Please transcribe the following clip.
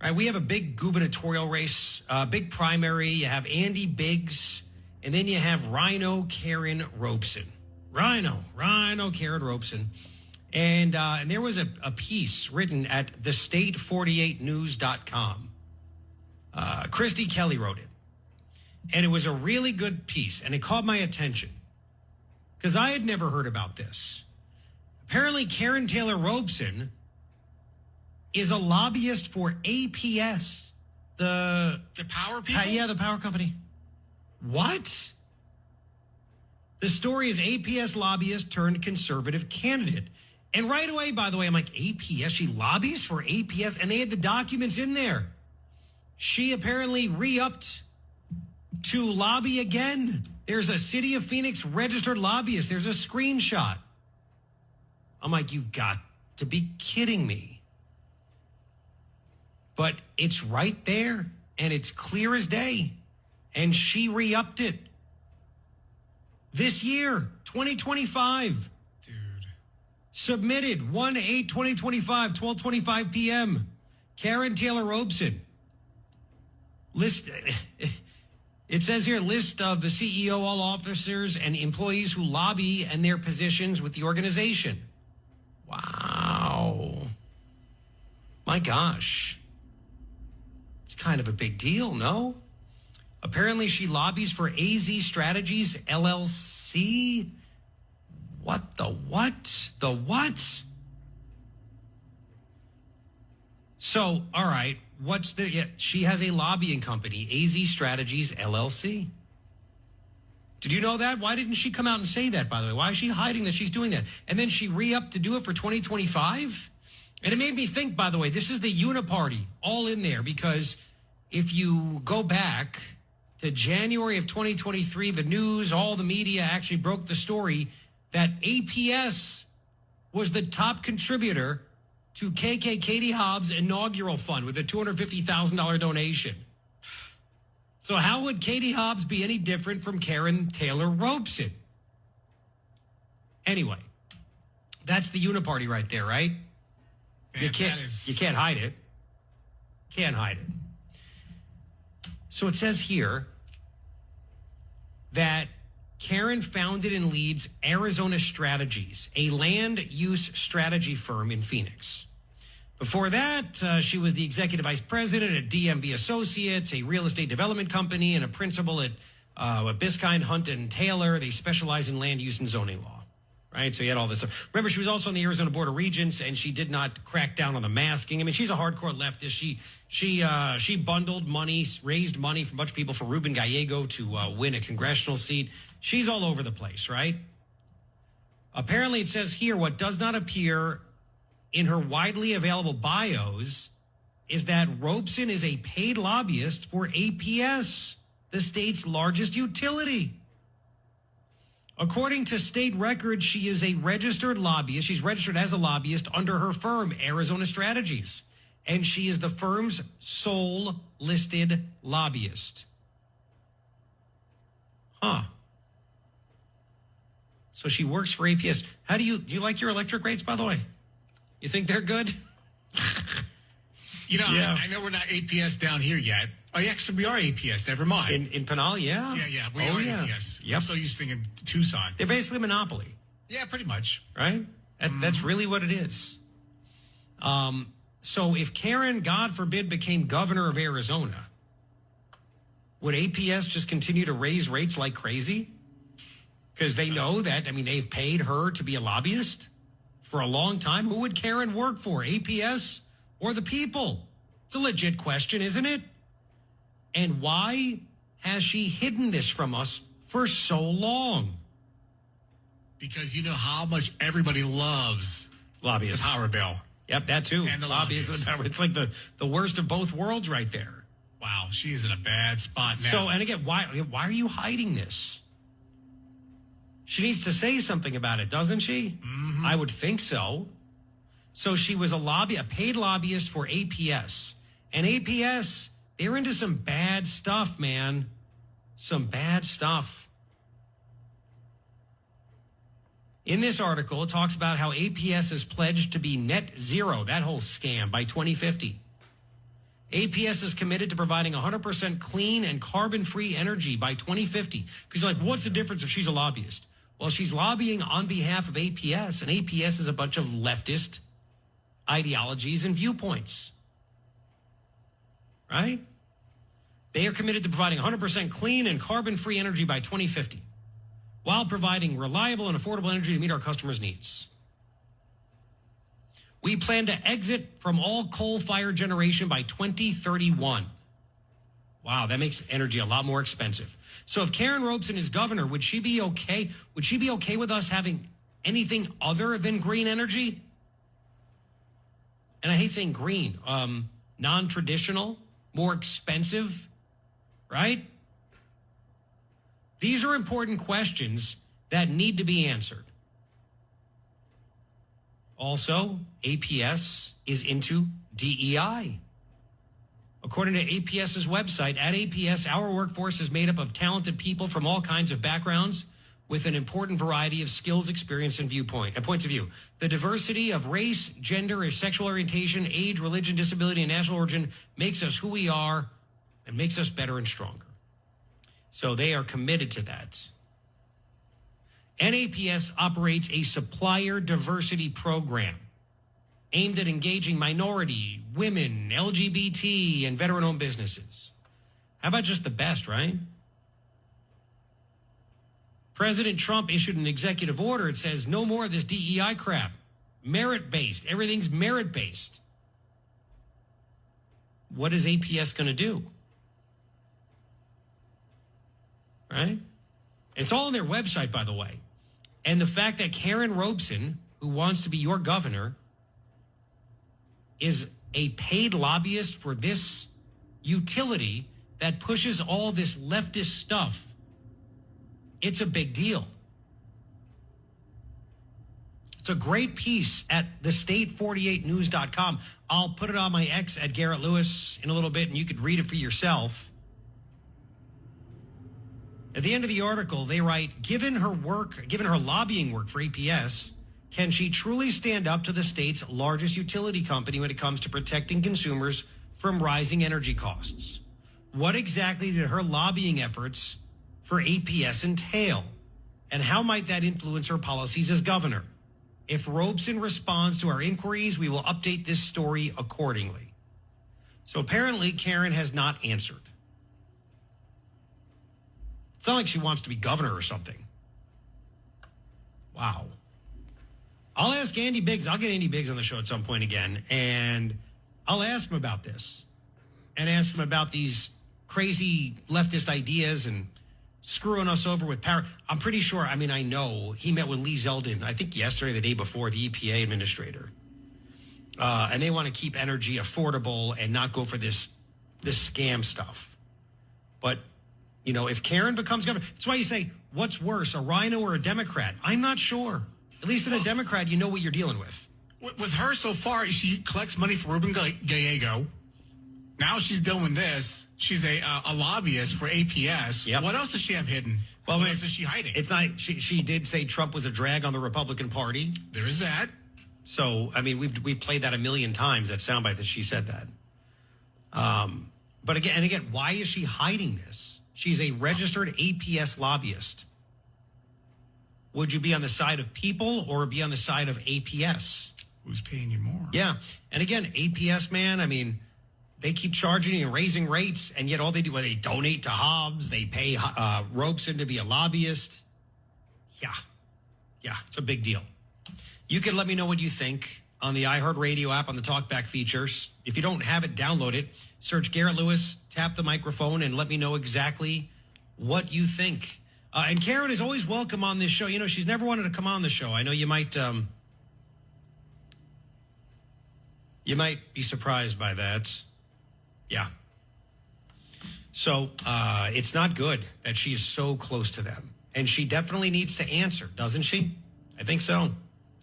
Right, we have a big gubernatorial race, big primary. You have Andy Biggs, and then you have Karrin Robson. Karrin Robson. And there was a piece written at thestate48news.com. Christy Kelly wrote it. And it was a really good piece, and it caught my attention because I had never heard about this. Apparently, Karrin Taylor Robson is a lobbyist for APS, the power people? Yeah, the power company. What? The story is APS lobbyist turned conservative candidate. And right away, by the way, I'm like, APS? She lobbies for APS? And they had the documents in there. She apparently re-upped to lobby again. There's a City of Phoenix registered lobbyist. There's a screenshot. I'm like, you've got to be kidding me. But it's right there, and it's clear as day. And she re-upped it. This year, 2025. Dude. Submitted 1/8/2025, 12:25 p.m. Karrin Taylor Robson. List. It says here, list of the CEO, all officers, and employees who lobby and their positions with the organization. Wow. My gosh. It's kind of a big deal, no? Apparently she lobbies for AZ Strategies, LLC. What the what? The what? So, all right, she has a lobbying company, AZ Strategies, LLC. Did you know that? Why didn't she come out and say that, by the way? Why is she hiding that she's doing that? And then she re-upped to do it for 2025? And it made me think, by the way, this is the uniparty all in there, because if you go back to January of 2023, the news, all the media actually broke the story that APS was the top contributor to Katie Hobbs' inaugural fund with a $250,000 donation. So how would Katie Hobbs be any different from Karrin Taylor Robson? Anyway, that's the uniparty right there, right? You can't hide it. Can't hide it. So it says here that Karrin founded and leads Arizona Strategies, a land use strategy firm in Phoenix. Before that, she was the executive vice president at DMB Associates, a real estate development company, and a principal at Biskind, Hunt, and Taylor. They specialize in land use and zoning law. Right, so you had all this stuff. Remember, she was also on the Arizona Board of Regents, and she did not crack down on the masking. I mean, she's a hardcore leftist. She bundled money, raised money from a bunch of people for Ruben Gallego to win a congressional seat. She's all over the place, right? Apparently, it says here, what does not appear in her widely available bios is that Robson is a paid lobbyist for APS, the state's largest utility. According to state records, she is a registered lobbyist. She's registered as a lobbyist under her firm, Arizona Strategies. And she is the firm's sole listed lobbyist. Huh. So she works for APS. Do you like your electric rates, by the way? You think they're good? Yeah. I know we're not APS down here yet. Oh, yeah, actually, we are APS. Never mind. In Pinal, yeah? Yeah, we are APS. Yep. I'm so used to thinking Tucson. They're basically a monopoly. Yeah, pretty much. Right? That's really what it is. So if Karrin, God forbid, became governor of Arizona, would APS just continue to raise rates like crazy? Because they know that, they've paid her to be a lobbyist for a long time. Who would Karrin work for, APS or the people? It's a legit question, isn't it? And why has she hidden this from us for so long? Because you know how much everybody loves lobbyists. The power bill. Yep, that too. And the lobbyists. It's like the worst of both worlds right there. Wow, she is in a bad spot now. So, and again, why are you hiding this? She needs to say something about it, doesn't she? Mm-hmm. I would think so. So she was a paid lobbyist for APS. And APS, they're into some bad stuff, man. Some bad stuff. In this article, it talks about how APS has pledged to be net zero, that whole scam, by 2050. APS is committed to providing 100% clean and carbon-free energy by 2050. Because you're like, what's the difference if she's a lobbyist? Well, she's lobbying on behalf of APS, and APS is a bunch of leftist ideologies and viewpoints. Right? They are committed to providing 100% clean and carbon-free energy by 2050, while providing reliable and affordable energy to meet our customers' needs. We plan to exit from all coal-fired generation by 2031. Wow, that makes energy a lot more expensive. So if Karrin Robson is governor, would she be okay? Would she be okay with us having anything other than green energy? And I hate saying green, non-traditional, more expensive, right? These are important questions that need to be answered. Also, APS is into DEI. According to APS's website, at APS, our workforce is made up of talented people from all kinds of backgrounds with an important variety of skills, experience, and points of view. The diversity of race, gender, sexual orientation, age, religion, disability, and national origin makes us who we are and makes us better and stronger. So they are committed to that. NAPS operates a supplier diversity program aimed at engaging minority, women, LGBT, and veteran-owned businesses. How about just the best, right? President Trump issued an executive order. It says no more of this DEI crap. Merit-based. Everything's merit-based. What is APS going to do? Right? It's all on their website, by the way. And the fact that Karrin Robson, who wants to be your governor, is a paid lobbyist for this utility that pushes all this leftist stuff, it's a big deal. It's a great piece at thestate48news.com. I'll put it on my X at Garrett Lewis in a little bit, and you could read it for yourself. At the end of the article, they write, given her lobbying work for APS, can she truly stand up to the state's largest utility company when it comes to protecting consumers from rising energy costs? What exactly did her lobbying efforts for APS entail? And how might that influence her policies as governor? If Robson responds to our inquiries, we will update this story accordingly. So apparently, Karrin has not answered. It's not like she wants to be governor or something. Wow. I'll ask Andy Biggs. I'll get Andy Biggs on the show at some point again, and I'll ask him about this and ask him about these crazy leftist ideas and screwing us over with power. I'm pretty sure, I know he met with Lee Zeldin, I think yesterday, the day before, the EPA administrator. And they want to keep energy affordable and not go for this scam stuff. But if Karrin becomes governor, that's why you say, what's worse, a rhino or a Democrat? I'm not sure. At least in a Democrat, you know what you're dealing with. With her so far, she collects money for Ruben Gallego. Now she's doing this. She's a lobbyist for APS. Yep. What else does she have hidden? What else is she hiding? It's not. She did say Trump was a drag on the Republican Party. There is that. So, we've played that a million times, that soundbite that she said that. But again, why is she hiding this? She's a registered APS lobbyist. Would you be on the side of people or be on the side of APS? Who's paying you more? Yeah. And again, APS, man, they keep charging and raising rates, and yet all they do, they donate to Hobbs. They pay Robson to be a lobbyist. Yeah, it's a big deal. You can let me know what you think on the iHeartRadio app on the TalkBack features. If you don't have it, download it. Search Garrett Lewis, tap the microphone, and let me know exactly what you think. And Karrin is always welcome on this show. She's never wanted to come on the show. I know you might be surprised by that. Yeah. So it's not good that she is so close to them. And she definitely needs to answer, doesn't she? I think so.